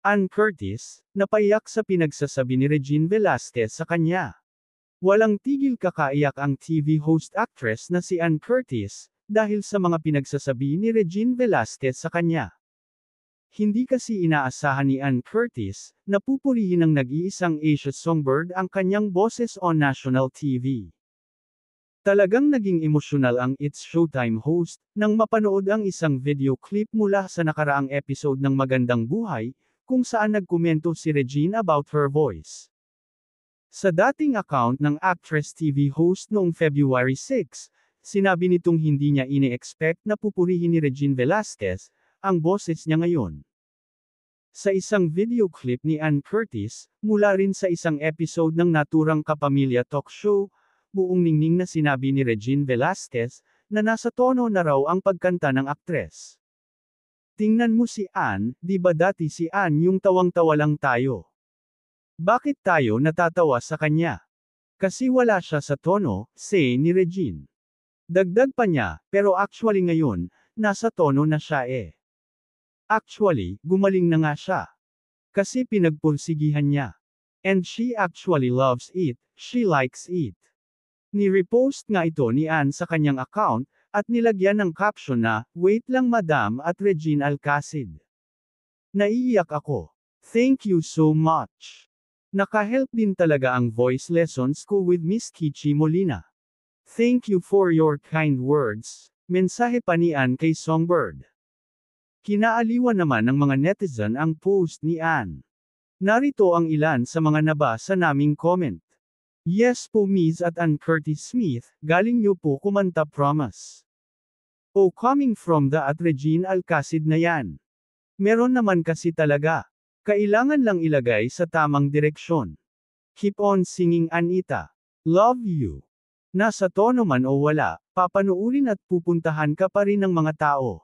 Ann Curtis, napaiyak sa pinagsasabi ni Regine Velasquez sa kanya. Walang tigil kakaiyak ang TV host actress na si Ann Curtis, dahil sa mga pinagsasabi ni Regine Velasquez sa kanya. Hindi kasi inaasahan ni Ann Curtis, na pupurihin ng nag-iisang Asia songbird ang kanyang boses on national TV. Talagang naging emosyonal ang It's Showtime host, nang mapanood ang isang video clip mula sa nakaraang episode ng Magandang Buhay, kung saan nagkomento si Regine about her voice. Sa dating account ng actress TV host noong February 6, sinabi nitong hindi niya ini-expect na pupurihin ni Regine Velasquez, ang boses niya ngayon. Sa isang video clip ni Ann Curtis, mula rin sa isang episode ng naturang kapamilya talk show, buong ningning na sinabi ni Regine Velasquez, na nasa tono na raw ang pagkanta ng aktres. Tingnan mo si Ann, di ba dati si Ann yung tawang-tawa lang tayo? Bakit tayo natatawa sa kanya? Kasi wala siya sa tono, say ni Regine. Dagdag pa niya, pero actually ngayon, nasa tono na siya eh. Actually, gumaling na nga siya. Kasi pinagpursigihan niya. And she actually loves it, she likes it. Ni-repost nga ito ni Ann sa kanyang account, at nilagyan ng caption na, "Wait lang Madam at Regine Alcacid. Naiiyak ako. Thank you so much. Nakahelp din talaga ang voice lessons ko with Miss Kichi Molina. Thank you for your kind words." Mensahe pa ni Ann kay Songbird. Kinaaliwan naman ng mga netizen ang post ni Ann. Narito ang ilan sa mga nabasa naming comment. Yes po Miss at Ann Curtis Smith, galing niyo po kumanta promise. Oh coming from the at Regine Alcacid na yan. Meron naman kasi talaga. Kailangan lang ilagay sa tamang direksyon. Keep on singing Anita. Love you. Nasa tono man o wala, papanuurin at pupuntahan ka pa rin ng mga tao.